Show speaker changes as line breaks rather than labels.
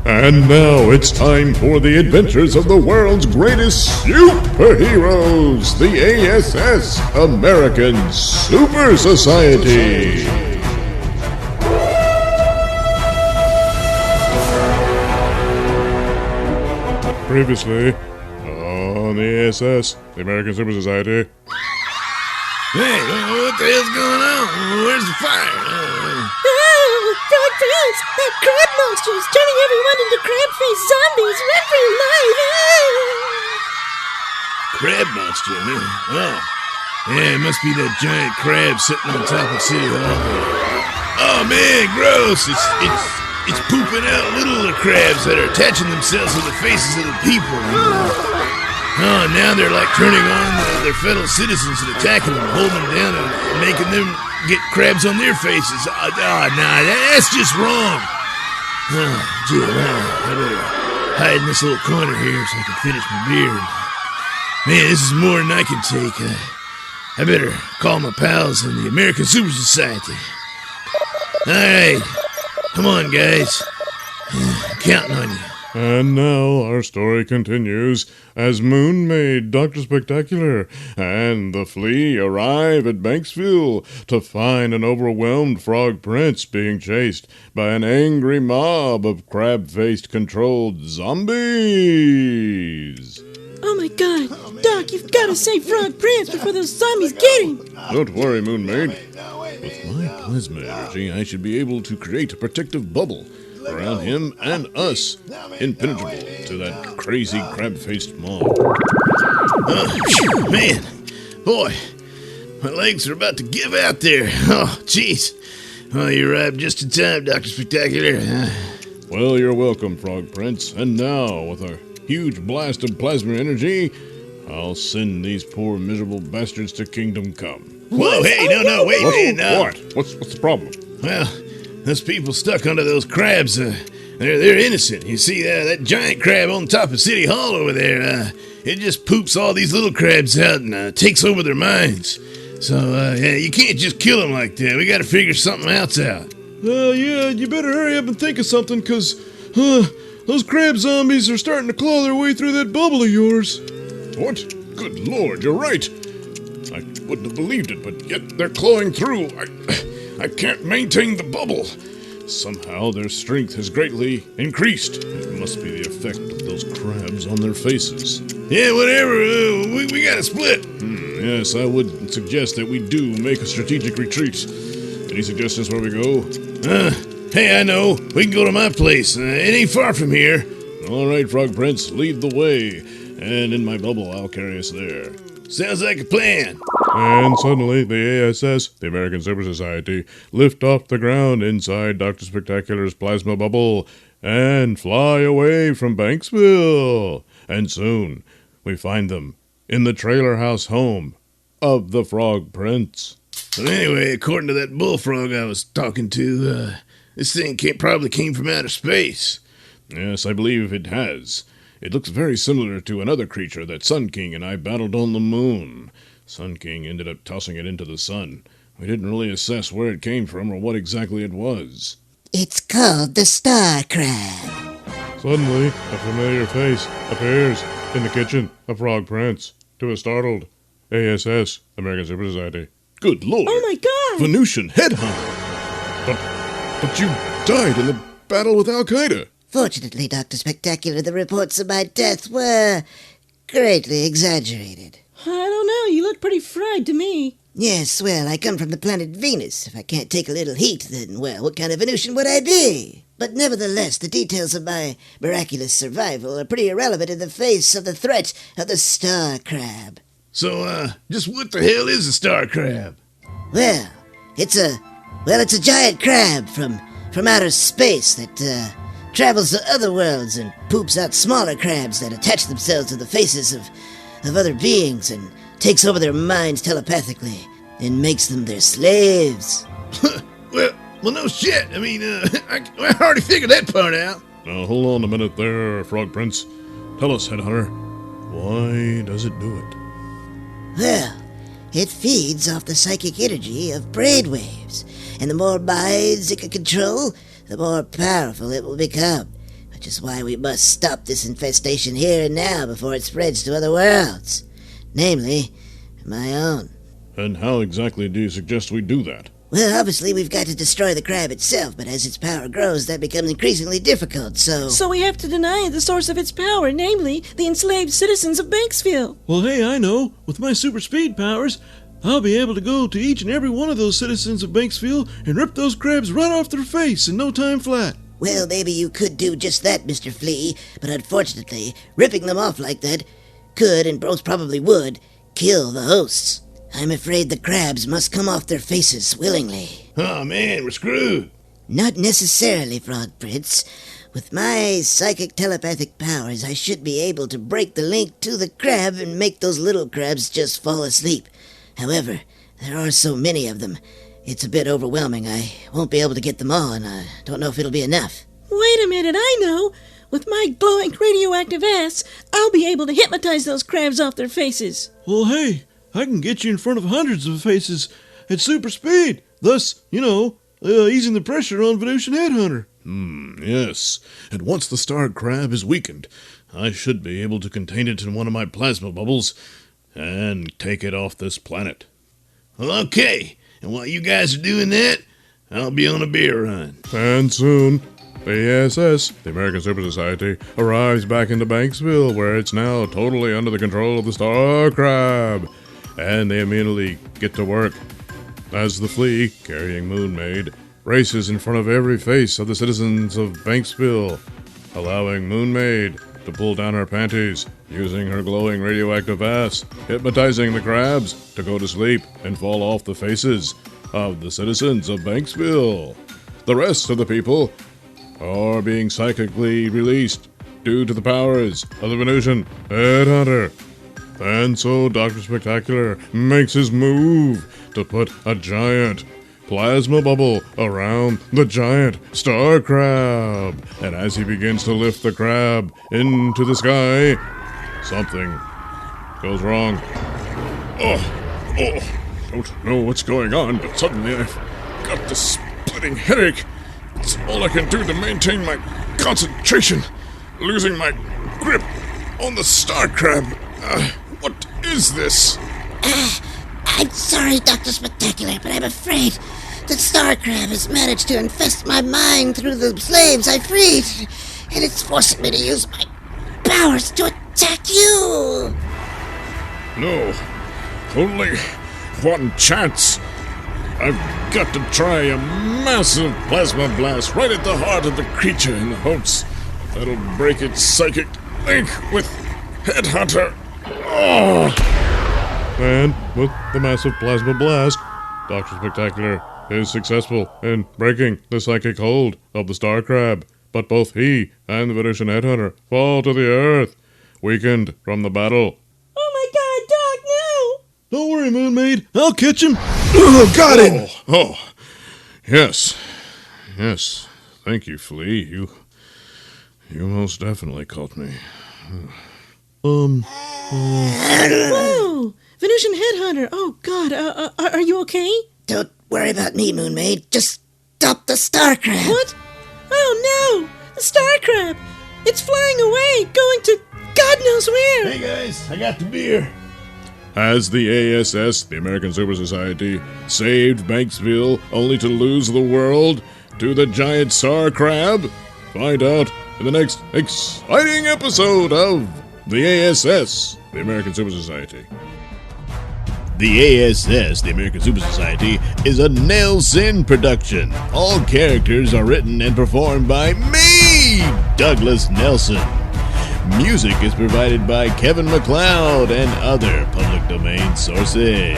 And now it's time for the adventures of the world's greatest superheroes, the ASS, American Super Society. Previously on the ASS, the American Super Society.
Hey, what the hell's going on? Where's the fire?
Frog Prince! That crab monster is turning everyone into crab-faced zombies! Run for your life!
Crab monster, huh? Oh. Yeah, it must be that giant crab sitting on top of City Hall. Oh man, gross! It's pooping out little crabs that are attaching themselves to the faces of the people. Oh, now they're like turning on their fellow citizens and attacking them, holding them down and making them get crabs on their faces. Nah, that's just wrong. Oh, gee, I better hide in this little corner here so I can finish my beer. Man, this is more than I can take. I better call my pals in the American Super Society. All right, come on, guys. I'm counting on you.
And now our story continues as Moon Maid, Dr. Spectacular, and the Flea arrive at Banksville to find an overwhelmed Frog Prince being chased by an angry mob of crab-faced controlled zombies.
Oh my god! Doc, you've got to save Frog Prince before those zombies get him!
Don't worry, Moon Maid. With my plasma energy, I should be able to create a protective bubble around him and us, impenetrable to that crazy crab-faced mob.
Oh, man. Boy, my legs are about to give out there. Oh, jeez. Oh, you arrived just in time, Dr. Spectacular.
Well, you're welcome, Frog Prince. And now, with a huge blast of plasma energy, I'll send these poor miserable bastards to Kingdom Come.
Whoa, hey, no, wait, man. No.
What? What's the problem?
Well, those people stuck under those crabs, they're innocent. You see, that giant crab on top of City Hall over there, it just poops all these little crabs out and takes over their minds. So, you can't just kill them like that. We gotta figure something else out.
Yeah, you better hurry up and think of something, because, those crab zombies are starting to claw their way through that bubble of yours. What? Good Lord, you're right. I wouldn't have believed it, but yet they're clawing through. I can't maintain the bubble. Somehow their strength has greatly increased. It must be the effect of those crabs on their faces.
Yeah, whatever. We gotta split.
Yes, I would suggest that we do make a strategic retreat. Any suggestions where we go?
Hey, I know. We can go to my place. It ain't far from here.
All right, Frog Prince, lead the way. And in my bubble, I'll carry us there.
Sounds like a plan.
And suddenly, the ASS, the American Super Society, lift off the ground inside Dr. Spectacular's plasma bubble and fly away from Banksville. And soon, we find them in the trailer house home of the Frog Prince.
But anyway, according to that bullfrog I was talking to, this thing probably came from outer space.
Yes, I believe it has. It looks very similar to another creature that Sun King and I battled on the moon. Sun King ended up tossing it into the sun. We didn't really assess where it came from or what exactly it was.
It's called the star crab.
Suddenly, a familiar face appears in the kitchen of Frog Prince to a startled ASS, American Super Society. Good Lord!
Oh my god!
Venusian headhunter! But you died in the battle with Al-Qaeda.
Fortunately, Dr. Spectacular, the reports of my death were greatly exaggerated.
I don't know, you look pretty fried to me.
Yes, well, I come from the planet Venus. If I can't take a little heat, then, well, what kind of Venusian would I be? But nevertheless, the details of my miraculous survival are pretty irrelevant in the face of the threat of the star crab.
So, just what the hell is a star crab?
Well, it's a giant crab from outer space that, travels to other worlds and poops out smaller crabs that attach themselves to the faces of other beings and takes over their minds telepathically and makes them their slaves.
well, no shit. I mean, I already figured that part out.
Now, hold on a minute there, Frog Prince. Tell us, Headhunter, why does it do it?
Well, it feeds off the psychic energy of brainwaves, and the more minds it can control, the more powerful it will become. which is why we must stop this infestation here and now before it spreads to other worlds, namely, my own.
And how exactly do you suggest we do that?
Well, obviously we've got to destroy the crab itself, but as its power grows, that becomes increasingly difficult, so...
So we have to deny the source of its power, namely, the enslaved citizens of Banksville.
Well, hey, I know. With my super speed powers, I'll be able to go to each and every one of those citizens of Banksville and rip those crabs right off their face in no time flat.
Well, maybe you could do just that, Mr. Flea, but unfortunately, ripping them off like that could, and most probably would, kill the hosts. I'm afraid the crabs must come off their faces willingly.
Oh man, we're screwed.
Not necessarily, Frog Prince. With my psychic telepathic powers, I should be able to break the link to the crab and make those little crabs just fall asleep. However, there are so many of them. It's a bit overwhelming. I won't be able to get them all, and I don't know if it'll be enough.
Wait a minute, I know. With my glowing radioactive ass, I'll be able to hypnotize those crabs off their faces.
Well, hey, I can get you in front of hundreds of faces at super speed, thus, easing the pressure on Venusian Headhunter. Yes. And once the star crab is weakened, I should be able to contain it in one of my plasma bubbles and take it off this planet.
Well, okay. And while you guys are doing that, I'll be on a beer run.
And soon, the ASS, the American Super Society, arrives back into Banksville, where it's now totally under the control of the star crab. And they immediately get to work. As the flea, carrying Moon Maid, races in front of every face of the citizens of Banksville, allowing Moon Maid to pull down her panties, using her glowing radioactive ass, hypnotizing the crabs to go to sleep and fall off the faces of the citizens of Banksville. The rest of the people are being psychically released due to the powers of the Venusian Headhunter. And so Dr. Spectacular makes his move to put a giant plasma bubble around the giant star crab. And as he begins to lift the crab into the sky, something goes wrong. Don't know what's going on, but suddenly I've got this splitting headache. It's all I can do to maintain my concentration, losing my grip on the star crab. What is this?
I'm sorry, Dr. Spectacular, but I'm afraid that Star Crab has managed to infest my mind through the slaves I freed, and it's forcing me to use my powers to attack you.
No, only one chance. I've got to try a massive plasma blast right at the heart of the creature in the hopes that'll break its psychic link with Headhunter. And with the massive plasma blast, Dr. Spectacular is successful in breaking the psychic hold of the star crab, but both he and the Venusian Headhunter fall to the earth, weakened from the battle.
Oh my God, Doc, no!
Don't worry, Moon Maid, I'll catch him.
Got him!
Yes, thank you, Flea, you most definitely caught me.
Whoa! Venusian Headhunter! Oh, God, are you okay?
Don't worry about me, Moon Maid. Just stop the star crab.
What? Oh, no! The star crab! It's flying away, going to God knows where!
Hey guys, I got the beer.
As the ASS, the American Super Society, saved Banksville only to lose the world to the giant star crab, find out in the next exciting episode of the ASS, the American Super Society.
The ASS, the American Super Society, is a Nailsin production. All characters are written and performed by me, Douglas Nelson. Music is provided by Kevin MacLeod and other public domain sources.